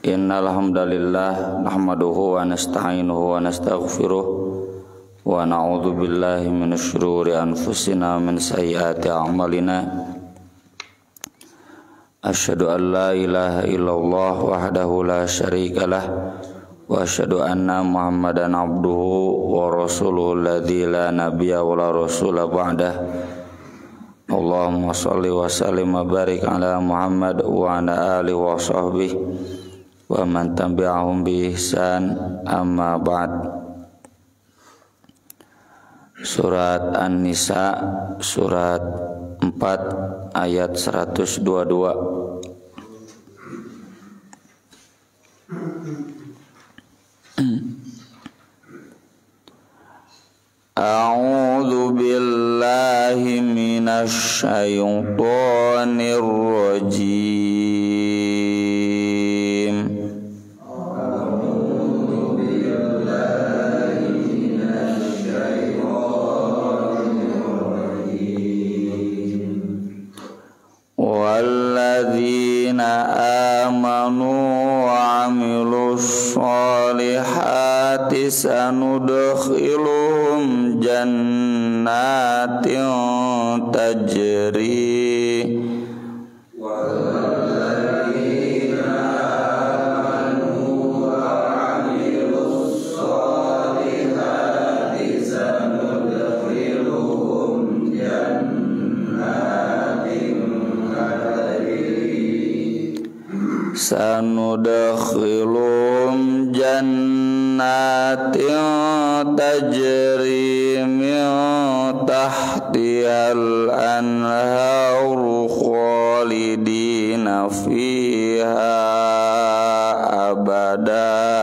Innal hamdalillah nahmaduhu wa nasta'inuhu wa nastaghfiruh wa na'udzu billahi minasy syururi anfusina wa min sayyiati a'malina. Asyhadu an la ilaha illallah wahdahu la syarikalah wa asyhadu anna Muhammadan abduhu wa rasuluhu alladzi la nabiyya wa la rasula ba'dah. Allahumma shalli wa sallim wa barik ala Muhammad wa ala alihi wa sahbihi wa man tabi'ahum bi ihsan, amma ba'd. Surat An-Nisa surat 4 ayat 122. A'udzu billahi minasy syaithanir rajim. Walladzina amanu wa amilus solihati sanudkhiluhum jannatin tajri sanudkhiluhum jannatin tajri min tahtihal anharu khalidina fiha abada.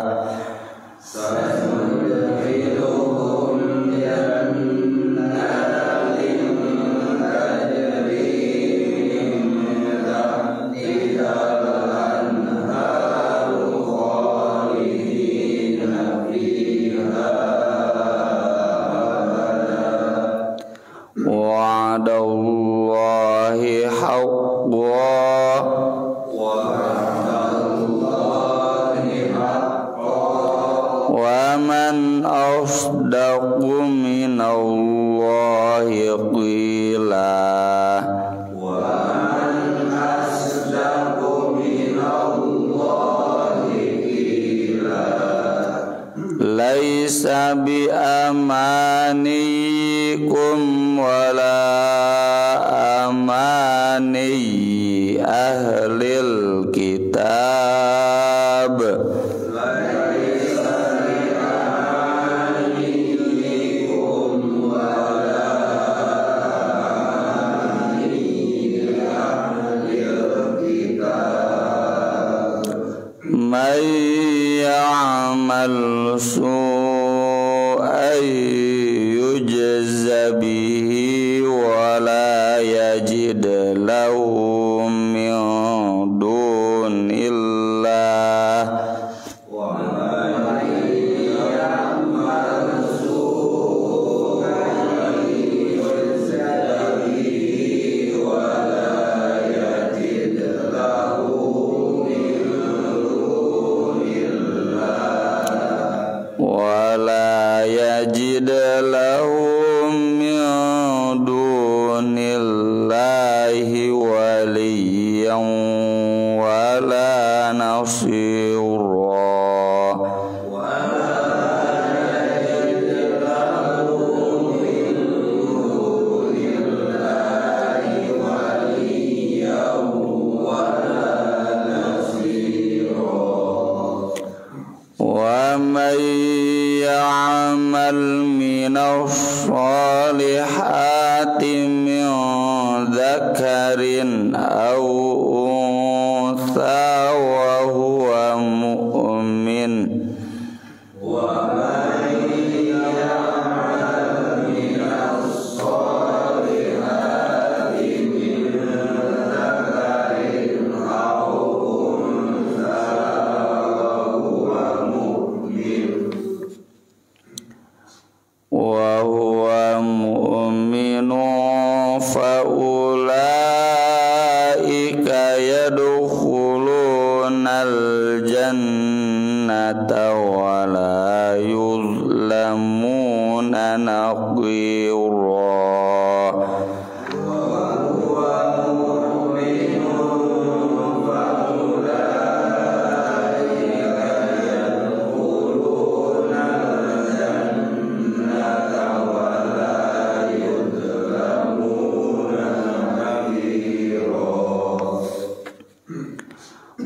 Wa'adallahi haqqan wa man asdaqu minallahi qila. Laisa bi amanikum wala amani ahlil kitab. Laisa bi amanikum wala amani ahlil kitab. May ya'mal su'an yujza bihi wa la yajid lahu min dunillah. Wa man ya'mal su'an yujza bihi wa la yajid lahu min dunillah. Wa la yajid lahu min dunillahi waliyan wala nasira. Wa may ya'mal minas solihati min dzakarin aw untha wa huwa mu'min jannata wa la yuzlamuna naqira.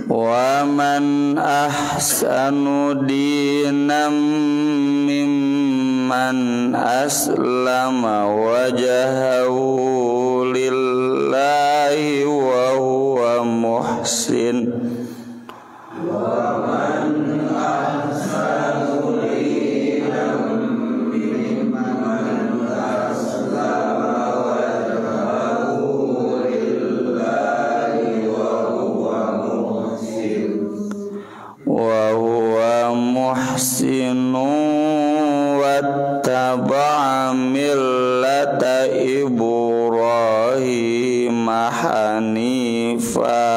Wa man ahsanu dinan mimman aslama wajhahu lillahi wa huwa muhsin. Wa man ahsanu dinan mimman aslama wajhahu lillahi wa huwa muhsinu wattaba'a millata Ibrahim hanifa.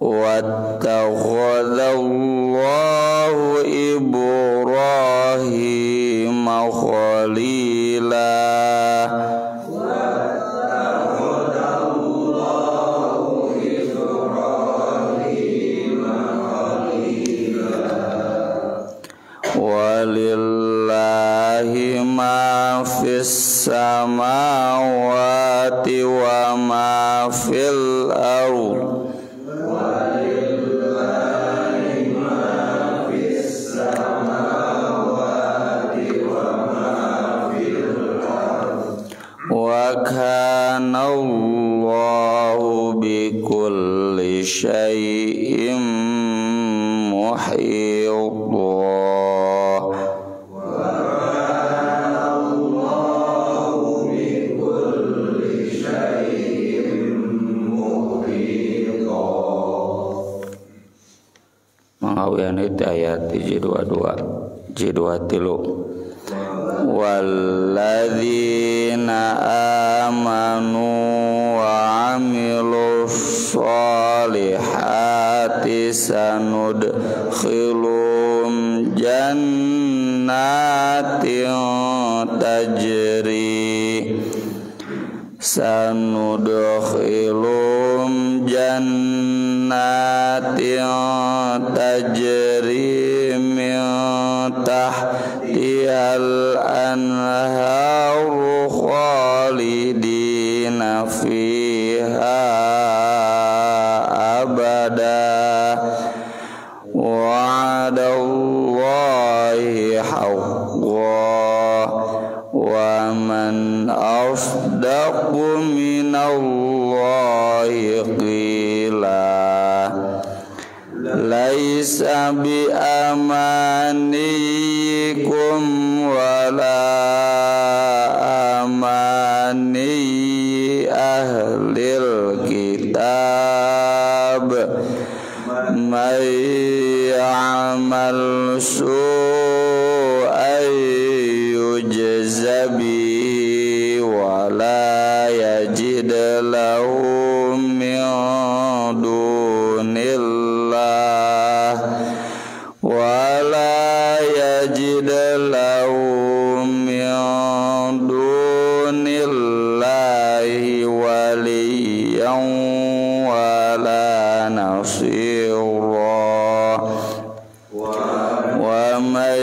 Wattakhadallahu Ibrahim khalila. Wattakhadallahu Ibrahim khalila. Walillahi ma fis samawati wa ma fil ardh. Wa kana Allahu bikulli syai'in muhita. Mangawian itu ayat J22 walladzina amanu wa amilus solihati sanudkhilum jannatin tajri min tahtihal anharu khalidina fiha abada wa'adallahi haqqan wa man asdaqu minallahi qila. Laisa bi amanikum wala amani ahlil kitab may ya'mal su'an yujza bi wala yajid lahu min dunillah wala yajid lahu min dunillahi waliyan wala nasira. Wa may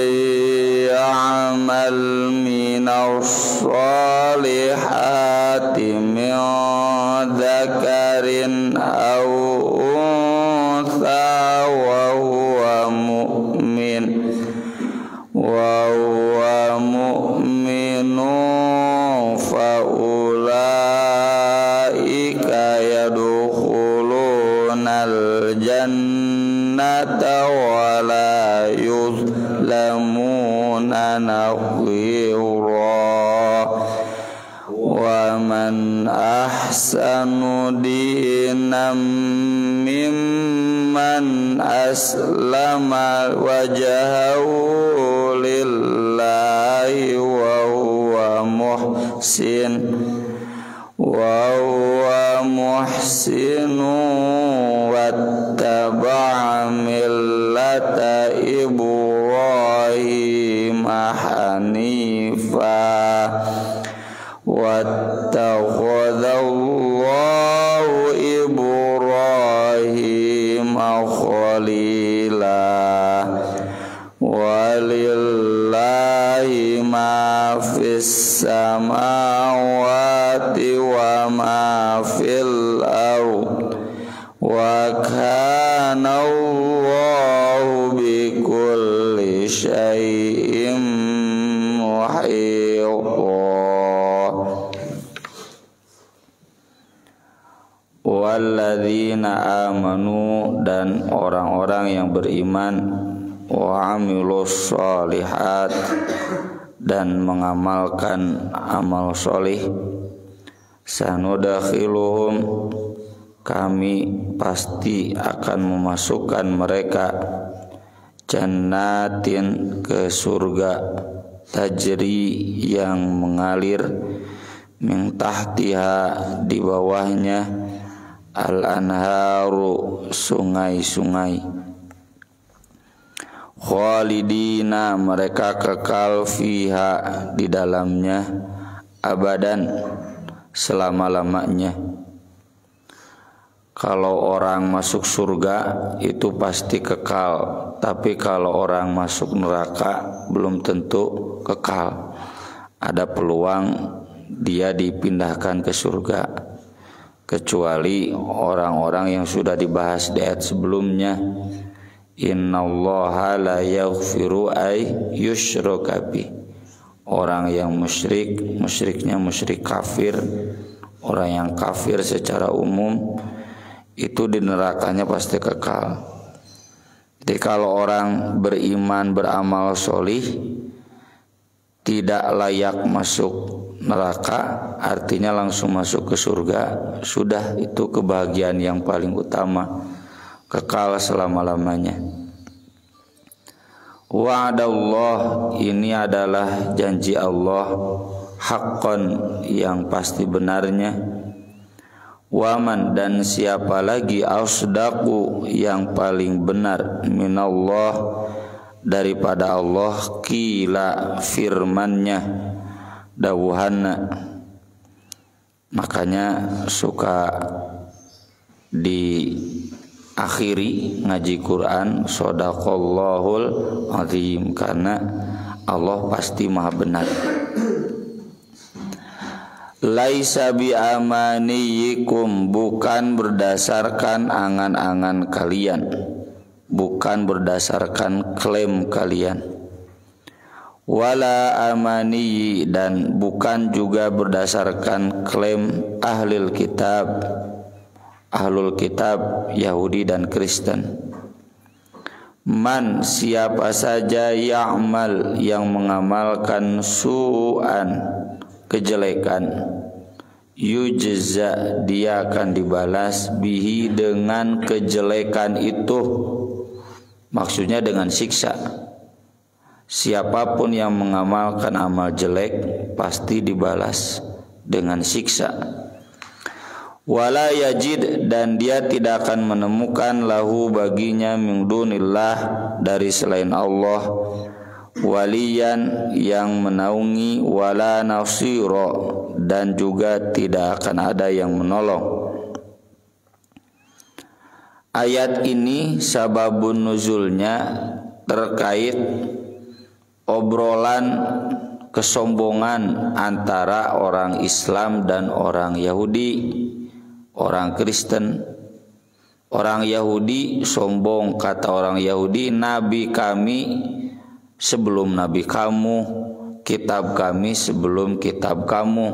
ya'mal minas solihati min dzakarin aw untha wa huwa mu'minun fa ulaika yadkhulunal jannata wa la yuzlamuna naqira. Wa man ahsanu dinan mimman man aslama wajhahu lillahi wa huwa muhsinu wattaba'a millata Ibrahim hanifa wattakhadallahu Ibrahim khalila walillahi ma fis samawati wa ma fil ardh wa kana Allahu bikulli syai'in muhita. Walladzina amanu, dan orang-orang yang beriman, wa amilus sholihat, dan mengamalkan amal solih, sanudakhiluhum, kami pasti akan memasukkan mereka, jannatin, ke surga, tajri, yang mengalir, min tahtiha, di bawahnya, al-anharu, sungai-sungai, khalidina, mereka kekal, fiha, di dalamnya, abadan, selama-lamanya. Kalau orang masuk surga itu pasti kekal, tapi kalau orang masuk neraka belum tentu kekal. Ada peluang dia dipindahkan ke surga, kecuali orang-orang yang sudah dibahas di ayat sebelumnya. Innallaha la yaghfiru ay yushraka bih. Orang yang musyriknya musyrik kafir, orang yang kafir secara umum itu di nerakanya pasti kekal. Jadi kalau orang beriman, beramal solih, tidak layak masuk neraka, artinya langsung masuk ke surga. Sudah, itu kebahagiaan yang paling utama, kekal selama-lamanya. Wa'adallah, ini adalah janji Allah, haqqan, yang pasti benarnya. Waman, dan siapa lagi, asdaqu, yang paling benar, minallah, daripada Allah, qila, firmannya, dawuhanna. Makanya suka diakhiri ngaji Quran shadaqallahul azim, karena Allah pasti maha benar. Laisa bi amaniyikum, bukan berdasarkan angan-angan kalian, bukan berdasarkan klaim kalian. Wala amaniyi, dan bukan juga berdasarkan klaim ahlul kitab Yahudi dan Kristen. Man, siapa saja, ya'mal, yang mengamalkan su'an, kejelekan, yujza, dia akan dibalas, bihi, dengan kejelekan itu, maksudnya dengan siksa. Siapapun yang mengamalkan amal jelek pasti dibalas dengan siksa. Wala yajid, dan dia tidak akan menemukan, lahu, baginya, min dunillah, dari selain Allah, waliyan, yang menaungi, wala nasiro, dan juga tidak akan ada yang menolong. Ayat ini sababun nuzulnya terkait obrolan kesombongan antara orang Islam dan orang Yahudi, orang Kristen. Orang Yahudi sombong, kata orang Yahudi, nabi kami sebelum nabi kamu, kitab kami sebelum kitab kamu,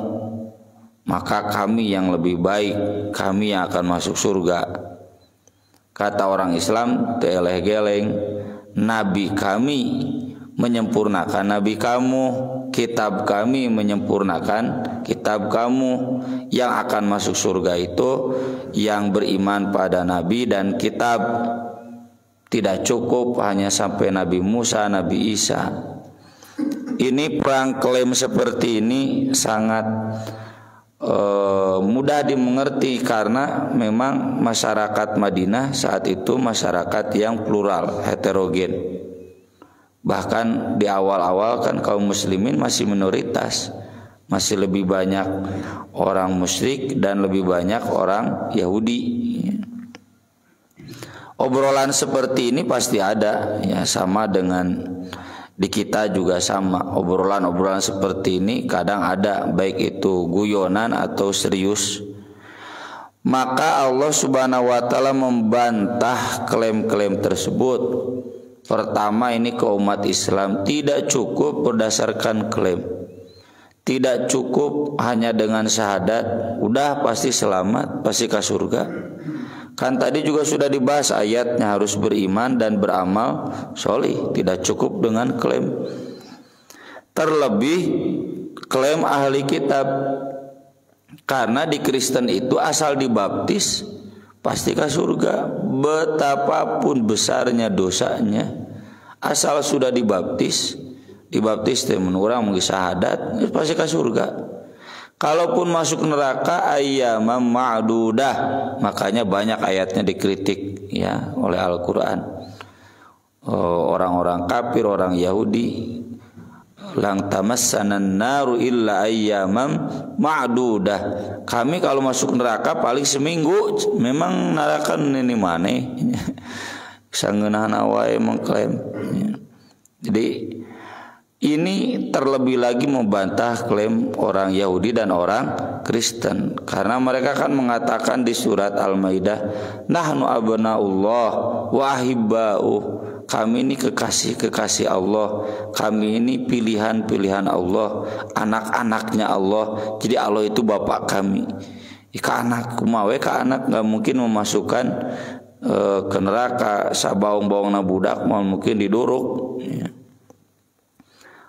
maka kami yang lebih baik, kami yang akan masuk surga. Kata orang Islam, teleh-geleng, nabi kami menyempurnakan nabi kamu, kitab kami menyempurnakan kitab kamu. Yang akan masuk surga itu yang beriman pada nabi dan kitab, Tidak cukup hanya sampai Nabi Musa, Nabi Isa. Ini perang klaim seperti ini sangat mudah dimengerti karena memang masyarakat Madinah saat itu masyarakat yang plural, heterogen. Bahkan di awal-awal kan kaum muslimin masih minoritas, masih lebih banyak orang musyrik dan lebih banyak orang Yahudi. Obrolan seperti ini pasti ada, ya, sama dengan di kita juga sama. Obrolan-obrolan seperti ini kadang ada, baik itu guyonan atau serius. Maka Allah Subhanahu wa taala membantah klaim-klaim tersebut. Pertama, ini ke umat Islam tidak cukup berdasarkan klaim. Tidak cukup hanya dengan syahadat, udah pasti selamat, pasti ke surga. Kan tadi juga sudah dibahas ayatnya, harus beriman dan beramal sholih. Tidak cukup dengan klaim. Terlebih klaim ahli kitab. Karena di Kristen itu asal dibaptis pasti ke surga. Betapapun besarnya dosanya, asal sudah dibaptis temen urang mungkin syahadat, pasti ke surga. Kalaupun masuk neraka ayyamam ma'dudah, makanya banyak ayatnya dikritik, ya, oleh Al-Qur'an. Orang-orang kafir, orang Yahudi, lang tamassanan naru illa ayyamam ma'dudah. Kami kalau masuk neraka paling seminggu. Memang neraka ini mana? Sangeunaan awae mengklaim. Jadi ini terlebih lagi membantah klaim orang Yahudi dan orang Kristen, karena mereka kan mengatakan di surat Al-Maidah, nahnu abnaullah wa ahibba'uh, kami ini kekasih Allah, kami ini pilihan-pilihan Allah, anak-anaknya Allah. Jadi Allah itu bapak kami. Ika anak kumawe ka anak nggak mungkin memasukkan ke neraka, sabaung-baungna budak mau mungkin diduruk, ya.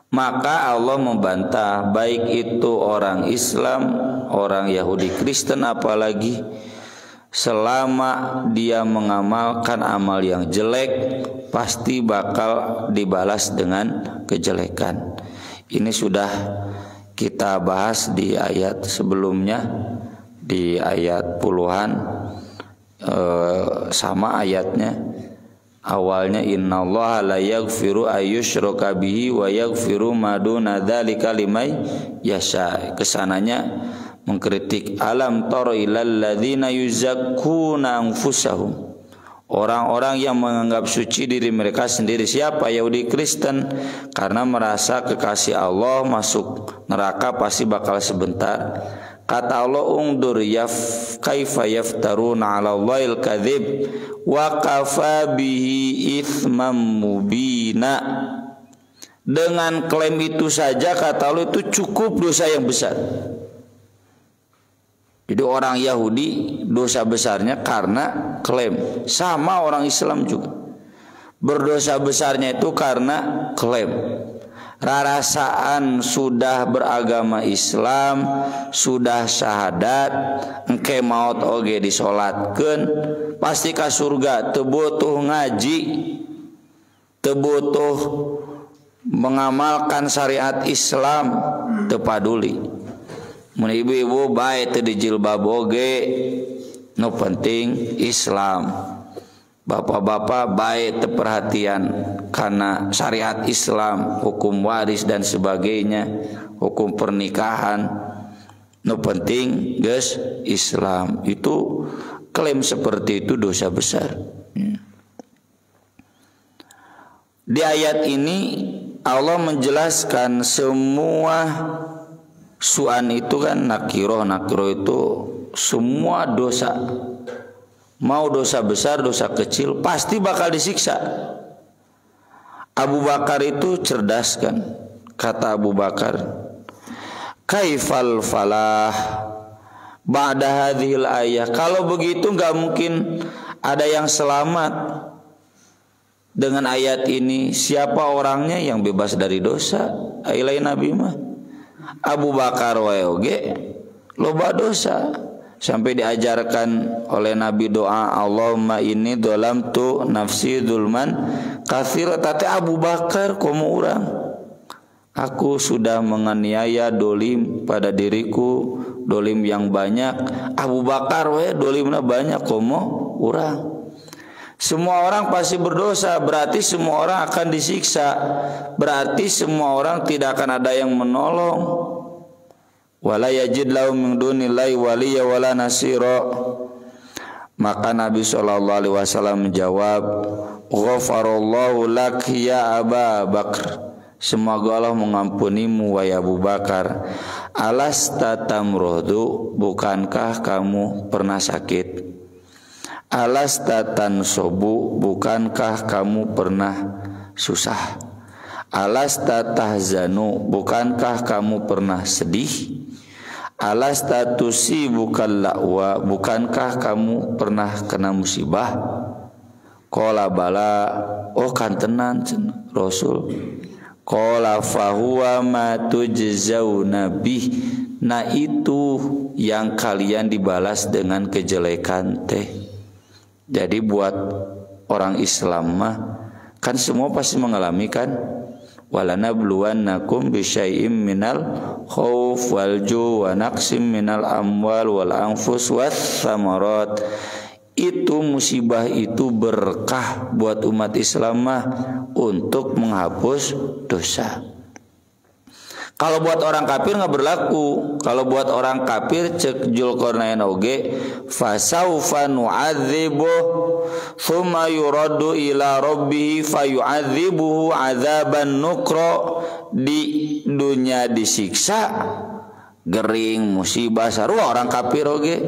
Maka Allah membantah baik itu orang Islam, orang Yahudi, Kristen, apalagi selama dia mengamalkan amal yang jelek pasti bakal dibalas dengan kejelekan. Ini sudah kita bahas di ayat sebelumnya, di ayat puluhan, sama ayatnya. Awalnya innallaha la yaghfiru ayyushraka bihi wa yaghfiru ma duna dzalika liman yasha. Kesananya mengkritik, alam tara ilal ladzina yuzakkuna anfusahum, orang-orang yang menganggap suci diri mereka sendiri. Siapa? Yahudi, Kristen. Karena merasa kekasih Allah, masuk neraka pasti bakal sebentar. Kata Allah, ungdur kaifa yaftaruna 'ala Allahil kadzib wa kafa bihi itsman mubina. Dengan klaim itu saja, kata Allah, itu cukup dosa yang besar. Jadi orang Yahudi dosa besarnya karena klaim. Sama orang Islam juga. Berdosa besarnya itu karena klaim. Rarasaan sudah beragama Islam, sudah syahadat, engke maot oge disolatkeun, pasti ka surga. Teu butuh ngaji, teu butuh mengamalkan syariat Islam, teu paduli. Mun ibu-ibu bae teu dijilbab oge, nu penting Islam. Bapak-bapak baik perhatian karena syariat Islam, hukum waris dan sebagainya, hukum pernikahan. No penting guys, Islam. Itu klaim seperti itu dosa besar. Di ayat ini Allah menjelaskan semua su'an itu kan nakiroh itu semua dosa. Mau dosa besar, dosa kecil, pasti bakal disiksa. Abu Bakar itu cerdas kan. Kata Abu Bakar, kaifal falah ba'da hadhil ayah. Kalau begitu gak mungkin ada yang selamat dengan ayat ini. Siapa orangnya yang bebas dari dosa? Ailai Nabi mah Abu Bakar wae oge loba dosa. sampai diajarkan oleh Nabi doa, Allahumma inni dolamtu nafsi dulman katsira. Tati Abu Bakar komo urang, aku sudah menganiaya dolim pada diriku, dolim yang banyak. Abu Bakar we dolimna banyak komo urang. Semua orang pasti berdosa, berarti semua orang akan disiksa, berarti semua orang tidak akan ada yang menolong. Wala yajid lahum min dunillahi waliyya wala nasira. Maka Nabi SAW menjawab, ghafarallahu lak ya Aba Bakar, semoga Allah mengampunimu wahai Abu Bakar. Alasta tamrodu, bukankah kamu pernah sakit? Alasta tansobu, bukankah kamu pernah susah? Alasta tahzanu, bukankah kamu pernah sedih? Alasta tusibukal la'wa, bukankah kamu pernah kena musibah? Qala bala, oh kan tenan Rasul. Qala fahuwa ma tujzauna bih, nah itu yang kalian dibalas dengan kejelekan teh. Jadi buat orang Islam mah kan semua pasti mengalami kan, walanabluwannakum bisyai'im minal khauf wal ju' wa naqsim minal amwal wal anfus wath thamarat. Itu musibah itu berkah buat umat Islam mah untuk menghapus dosa. Kalau buat orang kafir nggak berlaku. Kalau buat orang kafir cek Dzulqarnain oge, fasaufa nu'adzibuh tsumma yuraddu ila rabbih fayu'adzibuhu 'adzaban nukra. Di dunia disiksa gering musibah sarua orang kafir oge,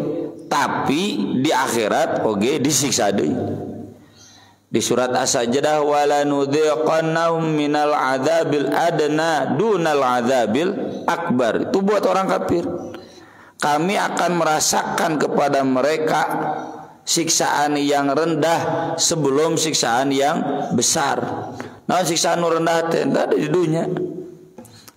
tapi di akhirat oge disiksa deui. Di surat As-Sajdah, wala nudhiqannahum minal adzabil adna dunal adzabil akbar. Itu buat orang kafir. Kami akan merasakan kepada mereka siksaan yang rendah sebelum siksaan yang besar. Nah, siksaan rendah ada di dunia.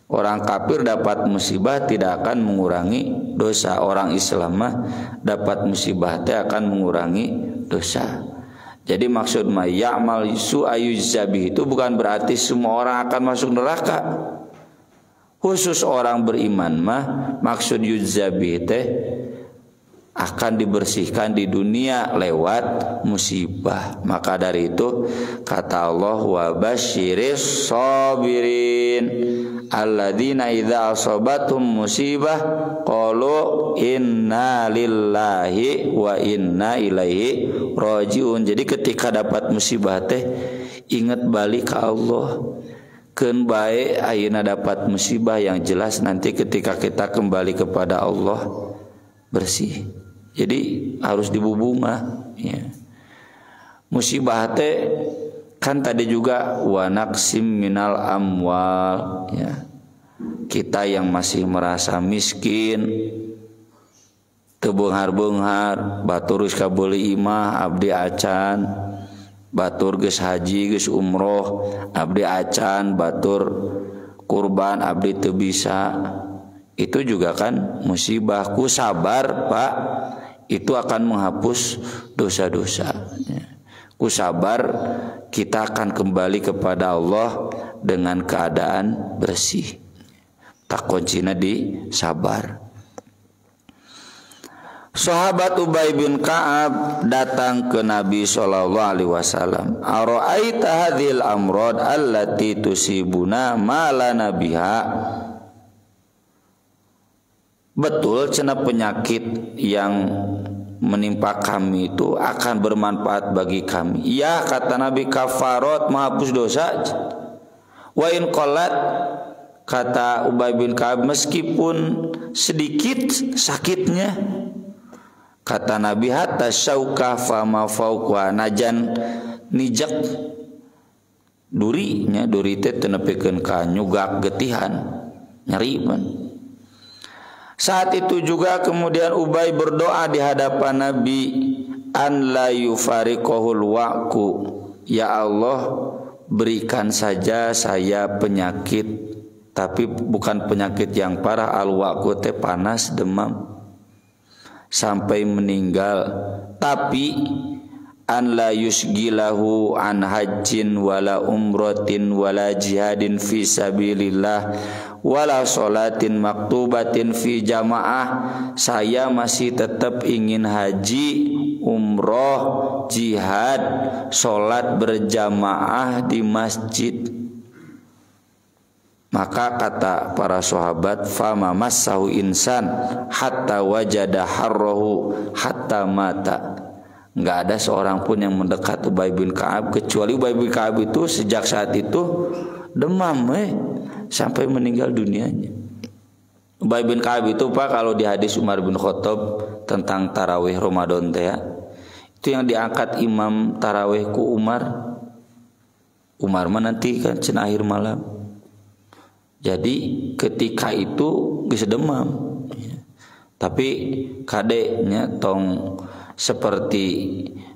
Orang kafir dapat musibah tidak akan mengurangi dosa. Orang Islam mah dapat musibah akan mengurangi dosa. Jadi maksud ya'mal su'ayuzabi itu bukan berarti semua orang akan masuk neraka. Khusus orang beriman mah maksud yuzabi teh akan dibersihkan di dunia lewat musibah. Maka dari itu kata Allah, wa basyiris sabirin alladzina idza asabatum musibah qalu inna lillahi wa inna ilaihi rajiun. Jadi ketika dapat musibah teh ingat balik ke Allah. Keun bae ayeuna dapat musibah yang jelas nanti ketika kita kembali kepada Allah bersih. Jadi harus dibubunga ya. Musibah teh kan tadi juga wa naqsim minal amwal ya. Kita yang masih merasa miskin teu beunghar-beunghar, batur geus kabeuli imah abdi acan, batur geus haji geus umroh abdi acan, batur kurban abdi teu bisa. Itu juga kan musibah. Ku sabar Pak, itu akan menghapus dosa-dosa ya. Ku sabar kita akan kembali kepada Allah dengan keadaan bersih. Tak kuncina di sabar. Sahabat Ubay bin Ka'ab datang ke Nabi SAW. Ara'aita hadhil amrad allati tusibuna ma lana biha. Betul cenah penyakit yang menimpa kami itu akan bermanfaat bagi kami. Ya kata Nabi, kafarat menghapus dosa. Wa in qallat, kata Ubay bin Ka'ab, meskipun sedikit sakitnya. Kata Nabi, hatta syauka fama fauqa, najan nijak durinya, duri teh teu nepikeun ka nyugak getihan, nyeri man. Saat itu juga kemudian Ubay berdoa di hadapan Nabi, an la yufariqahul waqu, ya Allah berikan saja saya penyakit, tapi bukan penyakit yang parah. Al waqu teh panas, demam. sampai meninggal, tapi an la yusgilahu an hajjin wala umratin wala jihadin fi sabilillah wala sholatin maktubatin fi jamaah. Saya masih tetap ingin haji, umroh, jihad, sholat berjamaah di masjid. Maka kata para sahabat, fama massahu insan hatta wajada harrahu hatta mata. Enggak ada seorang pun yang mendekat Ubay bin Ka'ab kecuali Ubay bin Ka'ab itu sejak saat itu demam sampai meninggal dunianya. Ubay bin Ka'ab itu Pak, kalau di hadis Umar bin Khattab tentang tarawih Ramadan teh, itu yang diangkat imam tarawih ku Umar mah nanti kan cenah akhir malam. Jadi ketika itu geus demam. Tapi kadenya tong seperti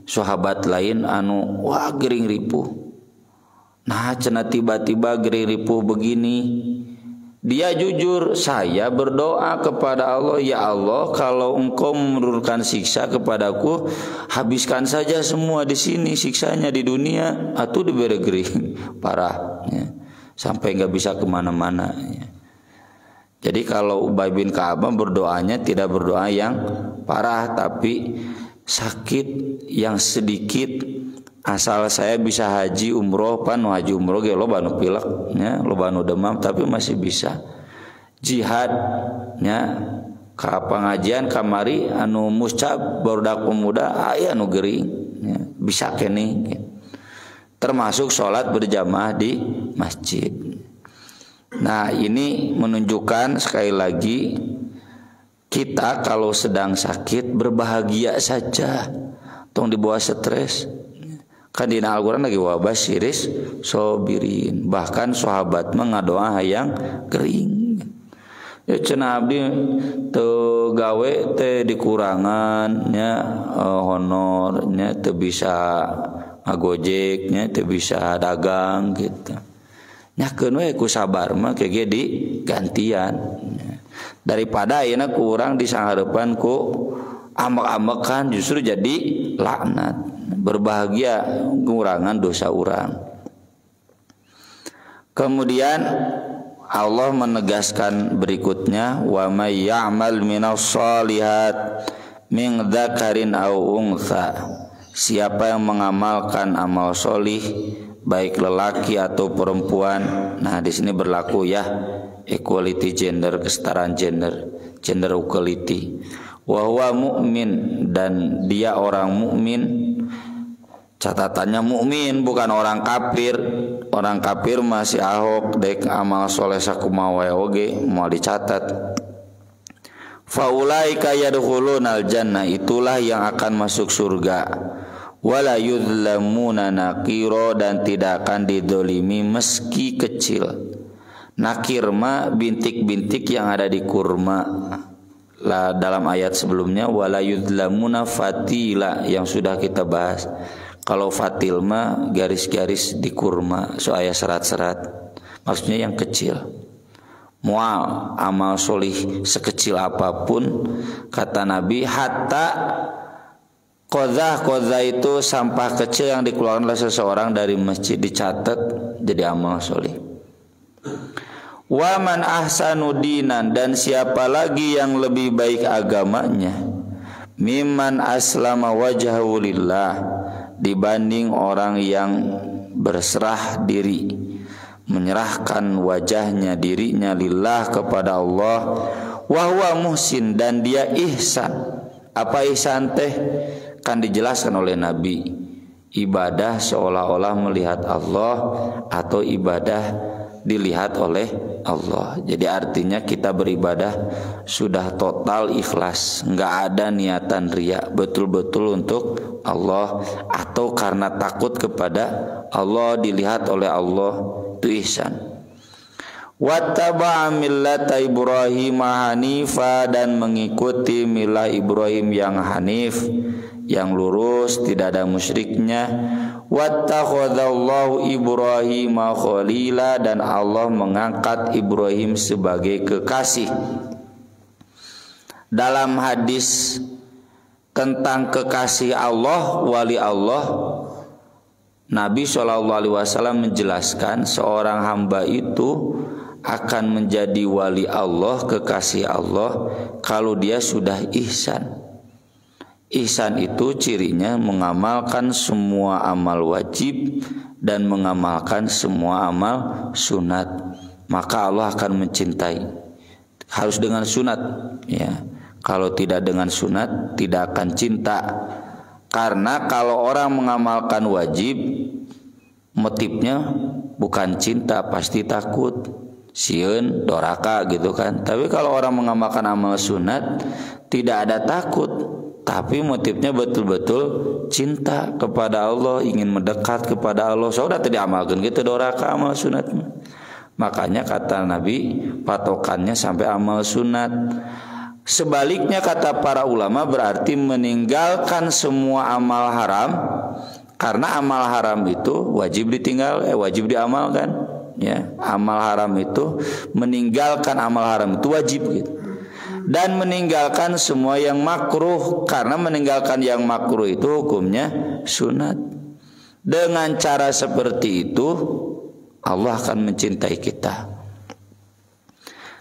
sahabat lain anu wah gering ripuh. Nah cenah tiba-tiba gering ripuh begini. Dia jujur, saya berdoa kepada Allah, ya Allah, kalau engkau menurunkan siksa kepadaku, habiskan saja semua di sini siksanya di dunia, atau diberi gering parah, ya. Sampai nggak bisa kemana-mana. Ya. Jadi kalau Ubay bin Ka'ab berdoanya tidak berdoa yang parah, tapi sakit yang sedikit. Asal saya bisa haji umroh, haji umroh ge loba nu pilek nya, loba nu demam tapi masih bisa. Jihad nya ka pangajian kamari anu muscab barudak pemuda aya anu gering nya, bisa keneh. Termasuk sholat berjamaah di masjid. Nah ini menunjukkan sekali lagi kita kalau sedang sakit berbahagia saja, tong dibawa stres. Kan di Al-Quran lagi wabah siris sobirin, bahkan sahabat mengadoa hayang kering. Ya cenah abdi teu gawe teh dikurangannya honornya teu bisa ngagojeknya teu bisa dagang gitu. Nyakeun we ku sabar mah kege di gantian. Daripada ayeuna kurang disanghareupan ku ambek-ambekan justru jadi laknat. Berbahagia pengurangan dosa orang. Kemudian Allah menegaskan berikutnya, wa may ya'mal minas shalihat min dzakarin aw untha. Siapa yang mengamalkan amal solih baik lelaki atau perempuan. Nah di sini berlaku ya equality gender, kesetaraan gender, gender equality. Wa huwa mu'min, dan dia orang mukmin. Catatannya mukmin, bukan orang kafir. Orang kafir masih ahok dek amal soleh sakumaha wae oge moal dicatat. Faulaika yadkhulunal jannah, itulah yang akan masuk surga. Wala yudlamuna naqira, dan tidak akan didolimi meski kecil. Nakir ma bintik-bintik yang ada di kurma. Lah dalam ayat sebelumnya wala yudlamuna fatila yang sudah kita bahas. Kalau fatil mah garis-garis di kurma, soalnya serat-serat. Maksudnya yang kecil. Mual amal solih sekecil apapun, kata Nabi, hatta qadzah itu sampah kecil yang dikeluarkan oleh seseorang dari masjid dicatat jadi amal solih. Wa man ahsanu dinan, dan siapa lagi yang lebih baik agamanya, mimman aslama wajhahu lillah, dibanding orang yang berserah diri, menyerahkan wajahnya, dirinya lillah kepada Allah. Wa huwa muhsin, dan dia ihsan. Apa ihsan teh? Kan dijelaskan oleh Nabi, ibadah seolah-olah melihat Allah atau ibadah dilihat oleh Allah. Jadi artinya kita beribadah sudah total ikhlas, nggak ada niatan riya, betul-betul untuk Allah atau karena takut kepada Allah, dilihat oleh Allah, itu ihsan. Wattaba'a millata Ibrahim hanifa, dan mengikuti milah Ibrahim yang hanif, yang lurus, tidak ada musyriknya. Wattakhadallahu Ibrahim khalila, dan Allah mengangkat Ibrahim sebagai kekasih. Dalam hadis tentang kekasih Allah, wali Allah, Nabi SAW menjelaskan seorang hamba itu akan menjadi wali Allah, kekasih Allah, kalau dia sudah ihsan. Ihsan itu cirinya mengamalkan semua amal wajib dan mengamalkan semua amal sunat. Maka Allah akan mencintai. Harus dengan sunat, ya. Kalau tidak dengan sunat, tidak akan cinta. Karena kalau orang mengamalkan wajib, motifnya bukan cinta, pasti takut, sieun, doraka gitu kan. Tapi kalau orang mengamalkan amal sunat, tidak ada takut, tapi motifnya betul-betul cinta kepada Allah, ingin mendekat kepada Allah. Sudah tidak amalkan gitu doraka amal sunat. Makanya kata Nabi, patokannya sampai amal sunat. Sebaliknya kata para ulama berarti meninggalkan semua amal haram, karena amal haram itu wajib wajib diamalkan, ya. Amal haram itu meninggalkan amal haram itu wajib gitu. Dan meninggalkan semua yang makruh, karena meninggalkan yang makruh itu hukumnya sunat. Dengan cara seperti itu Allah akan mencintai kita.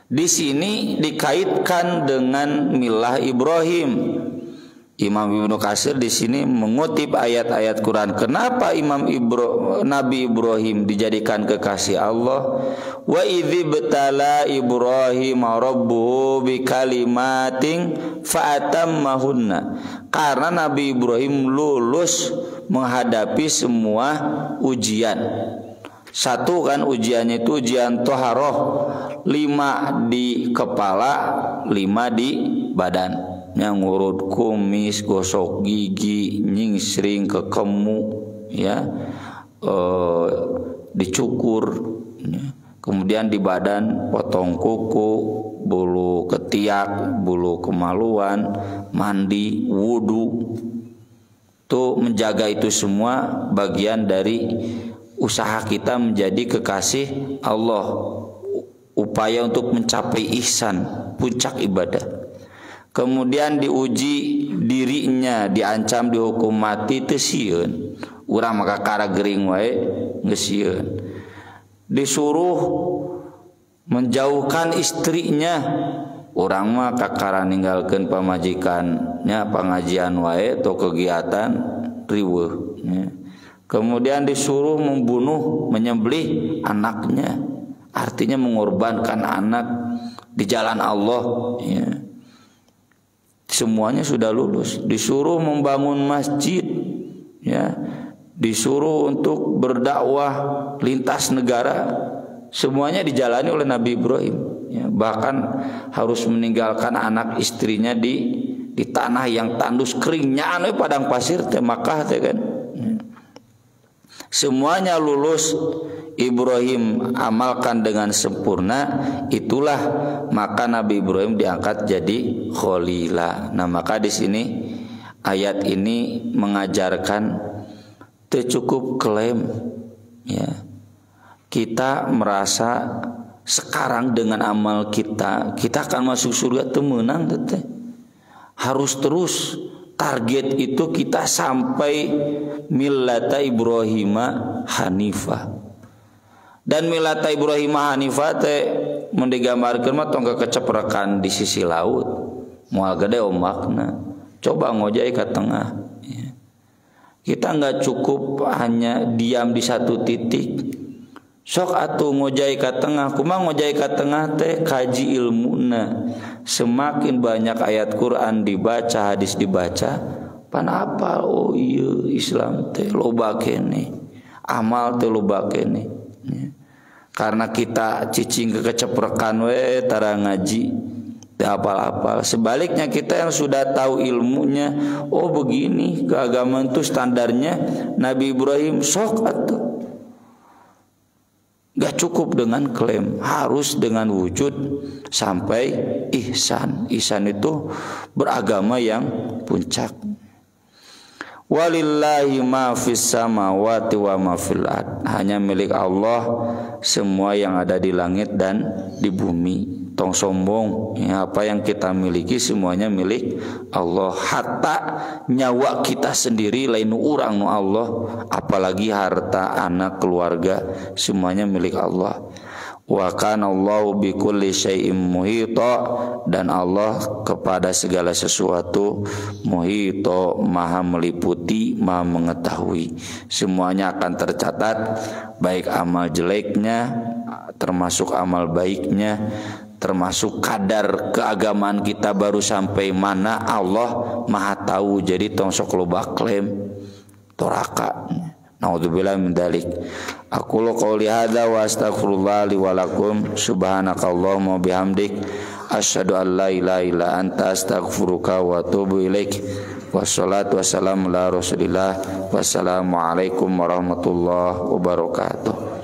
Di sini dikaitkan dengan milah Ibrahim. Imam Ibnu Katsir di sini mengutip ayat-ayat Quran. Kenapa Nabi Ibrahim dijadikan kekasih Allah? Wa idzi btala Ibrahim rabbuhu bikalimatin fa'atammahunna. Karena Nabi Ibrahim lulus menghadapi semua ujian. Satu kan ujiannya itu ujian toharoh, 5 di kepala, 5 di badan. Yang ngurut kumis, gosok gigi, nyingsring ke kemu, ya, dicukur, ya. Kemudian di badan potong kuku, bulu ketiak, bulu kemaluan, mandi, wudu. Tuh menjaga itu semua bagian dari usaha kita menjadi kekasih Allah, upaya untuk mencapai ihsan, puncak ibadah. Kemudian diuji dirinya, diancam dihukum mati teu sieun. Urang maka kara gering wae geus sieun. Disuruh menjauhkan istrinya, urang mah kakara ninggalkeun pamajikannya, pengajian wae atau kegiatan riweuh, ya. Kemudian disuruh membunuh, menyembelih anaknya, artinya mengorbankan anak di jalan Allah, ya. Semuanya sudah lulus. Disuruh membangun masjid, ya. Disuruh untuk berdakwah lintas negara, semuanya dijalani oleh Nabi Ibrahim, ya. Bahkan harus meninggalkan anak istrinya di tanah yang tandus keringnya, padang pasir teh Makkah teh kan. Semuanya lulus, Ibrahim amalkan dengan sempurna. Itulah maka Nabi Ibrahim diangkat jadi Khalila. Nah, maka di sini ayat ini mengajarkan tercukup klaim, ya. Kita merasa sekarang dengan amal kita akan masuk surga temenang teh. Harus terus target itu kita sampai millata Ibrahima Hanifah. Dan millata Ibrahima Hanifah teh mendigambarkeun mah tong keceprekan di sisi laut, moal gede ombakna. Coba ngojai ke tengah, ya. Kita enggak cukup hanya diam di satu titik. Sok atuh ngojai ke tengah. Kumaha ngojai ke tengah teh? Kaji ilmuna. Semakin banyak ayat Quran dibaca, hadis dibaca, pan apa? Oh iya, Islam teh loba kene, amal teh loba kene, ya. Karena kita cicing keceprekan we tara ngaji teh apal-apal. Sebaliknya kita yang sudah tahu ilmunya, oh begini keagamaan itu standarnya Nabi Ibrahim, sok atuh. Gak cukup dengan klaim, harus dengan wujud sampai ihsan. Ihsan itu beragama yang puncak. Walillahi ma fis samawati wa ma fil ard. Hanya milik Allah semua yang ada di langit dan di bumi. tong sombong ya, apa yang kita miliki semuanya milik Allah. Hatta nyawa kita sendiri lain urang nu Allah, apalagi harta, anak, keluarga, semuanya milik Allah. Wa kana Allahu bikulli syai'in muhita, dan Allah kepada segala sesuatu muhita, maha meliputi, maha mengetahui. Semuanya akan tercatat, baik amal jeleknya termasuk amal baiknya, termasuk kadar keagamaan kita baru sampai mana Allah maha tahu. Jadi tong sok loba klaim toraka. Naudzubillah min dzalik. Aqulu qouli hadza wa astaghfirullah li wa lakum. Subhanakallahumma bihamdik asyhadu an la ilaha illa anta astaghfiruka wa atubu ilaik. Wassalatu wassalamu ala Rasulillah. Wassalamu alaikum warahmatullahi wabarakatuh.